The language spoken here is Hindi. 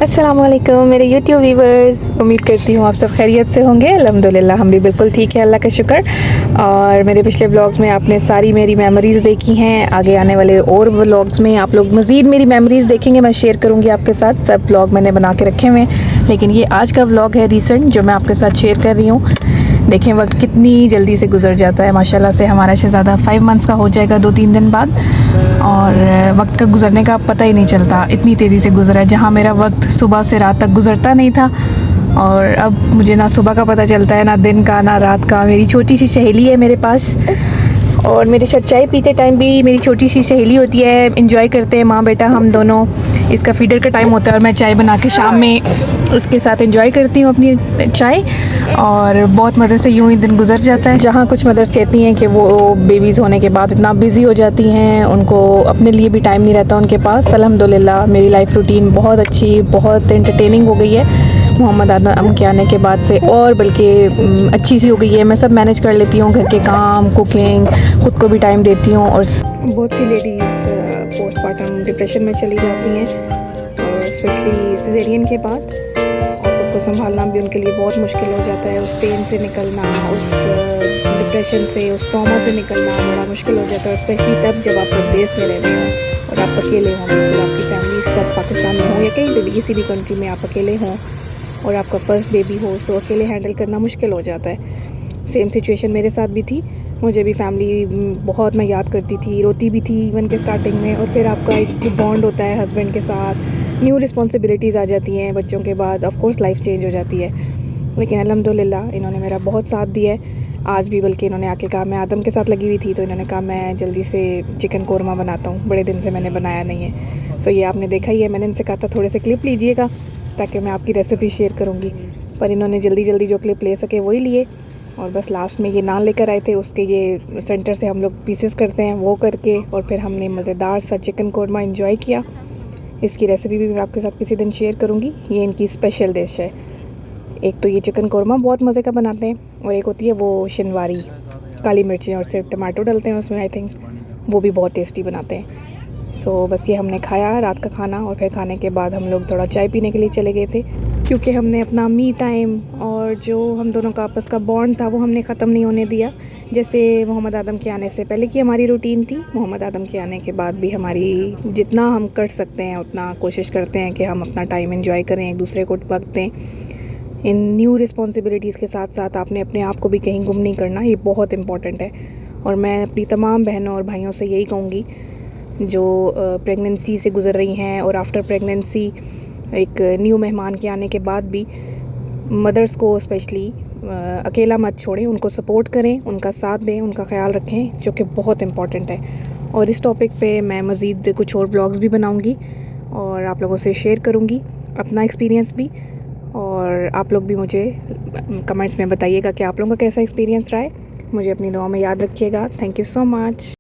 अस्सलाम वालेकुम मेरे यूट्यूब व्यूवर्स, उम्मीद करती हूँ आप सब खैरियत से होंगे। अल्हम्दुलिल्लाह हम भी बिल्कुल ठीक है, अल्लाह का शुक्र। और मेरे पिछले व्लॉग्स में आपने सारी मेरी मेमोरीज़ देखी हैं। आगे आने वाले और व्लॉग्स में आप लोग मज़ीद मेरी मेमोरीज़ देखेंगे, मैं शेयर करूँगी आपके साथ। सब व्लॉग मैंने बना के रखे हुए हैं, लेकिन ये आज का व्लॉग है रीसेंट जो मैं आपके साथ शेयर कर रही हूँ। देखें वक्त कितनी जल्दी से गुजर जाता है। माशाल्लाह से हमारा शहज़ादा 5 मंथ्स का हो जाएगा 2-3 दिन बाद, और वक्त का गुजरने का पता ही नहीं चलता, इतनी तेज़ी से गुजरा है। जहाँ मेरा वक्त सुबह से रात तक गुजरता नहीं था, और अब मुझे ना सुबह का पता चलता है, ना दिन का, ना रात का। मेरी छोटी सी सहेली है मेरे पास, और मेरे साथ चाय पीते टाइम भी मेरी छोटी सी सहेली होती है। एंजॉय करते हैं माँ बेटा हम दोनों। इसका फीडर का टाइम होता है और मैं चाय बना के शाम में उसके साथ एंजॉय करती हूँ अपनी चाय, और बहुत मज़े से यूँ ही दिन गुजर जाता है। जहाँ कुछ मदर्स कहती हैं कि वो बेबीज़ होने के बाद इतना बिज़ी हो जाती हैं, उनको अपने लिए भी टाइम नहीं रहता उनके पास। अल्हम्दुलिल्लाह मेरी लाइफ रूटीन बहुत अच्छी, बहुत एंटरटेनिंग हो गई है मोहम्मद आदम के आने के बाद से, और बल्कि अच्छी सी हो गई है। मैं सब मैनेज कर लेती हूँ, घर के काम, कुकिंग, ख़ुद को भी टाइम देती हूँ। और बहुत सी लेडीज़ पोस्टमार्टम डिप्रेशन में चली जाती हैं, और स्पेशली सिजेरियन के बाद, और खुद को संभालना भी उनके लिए बहुत मुश्किल हो जाता है। उस पेन से निकलना, उस डिप्रेशन से, उस ट्रॉमा से निकलना बड़ा मुश्किल हो जाता है, स्पेशली तब जब आप प्रदेश में रह रहे हों और आप अकेले हों। बिल्कुल आपकी फैमिली सब पाकिस्तान में हो या कहीं भी किसी भी कंट्री में आप अकेले हों, और आपका फ़र्स्ट बेबी हो, सो अकेले हैंडल करना मुश्किल हो जाता है। सेम सिचुएशन मेरे साथ भी थी। मुझे भी फैमिली बहुत मैं याद करती थी, रोती भी थी इवन के स्टार्टिंग में। और फिर आपका एक जो बॉन्ड होता है हस्बैंड के साथ, न्यू रिस्पॉन्सिबिलिटीज़ आ जाती हैं बच्चों के बाद, ऑफ कोर्स लाइफ चेंज हो जाती है। लेकिन अल्हम्दुलिल्लाह इन्होंने मेरा बहुत साथ दिया है आज भी। बल्कि इन्होंने आके कहा, मैं आदम के साथ लगी हुई थी तो इन्होंने कहा मैं जल्दी से चिकन कोरमा बनाता हूँ, बड़े दिन से मैंने बनाया नहीं है। सो ये आपने देखा ही है। मैंने इनसे कहा था थोड़े से क्लिप लीजिएगा ताकि मैं आपकी रेसिपी शेयर करूँगी, पर इन्होंने जल्दी जल्दी जो क्लिप ले सके वही लिए, और बस लास्ट में ये नान लेकर आए थे, उसके ये सेंटर से हम लोग पीसेस करते हैं वो करके, और फिर हमने मज़ेदार सा चिकन कोरमा एंजॉय किया। इसकी रेसिपी भी मैं आपके साथ किसी दिन शेयर करूँगी। ये इनकी स्पेशल डिश है। एक तो ये चिकन कोरमा बहुत मज़े का बनाते हैं, और एक होती है वो शिनवारी, काली मिर्चें और सिर्फ टमाटो डालते हैं उसमें, आई थिंक वो भी बहुत टेस्टी बनाते हैं। सो बस ये हमने खाया रात का खाना, और फिर खाने के बाद हम लोग थोड़ा चाय पीने के लिए चले गए थे, क्योंकि हमने अपना मी टाइम और जो हम दोनों का आपस का बॉन्ड था वो हमने ख़त्म नहीं होने दिया। जैसे मोहम्मद आदम के आने से पहले की हमारी रूटीन थी, मोहम्मद आदम के आने के बाद भी हमारी जितना हम कर सकते हैं उतना कोशिश करते हैं कि हम अपना टाइम एंजॉय करें, एक दूसरे को वक्त दें। इन न्यू रिस्पॉन्सिबिलिटीज़ के साथ साथ आपने अपने आप को भी कहीं गुम नहीं करना, ये बहुत इम्पॉर्टेंट है। और मैं अपनी तमाम बहनों और भाइयों से यही कहूँगी जो प्रेगनेंसी से गुज़र रही हैं, और आफ्टर प्रेगनेंसी एक न्यू मेहमान के आने के बाद भी मदर्स को स्पेशली अकेला मत छोड़ें, उनको सपोर्ट करें, उनका साथ दें, उनका ख्याल रखें, जो कि बहुत इम्पॉर्टेंट है। और इस टॉपिक पे मैं मज़ीद कुछ और व्लॉग्स भी बनाऊंगी और आप लोगों से शेयर करूंगी अपना एक्सपीरियंस भी, और आप लोग भी मुझे कमेंट्स में बताइएगा कि आप लोगों का कैसा एक्सपीरियंस रहा है। मुझे अपनी दुआ में याद रखिएगा। Thank you so much.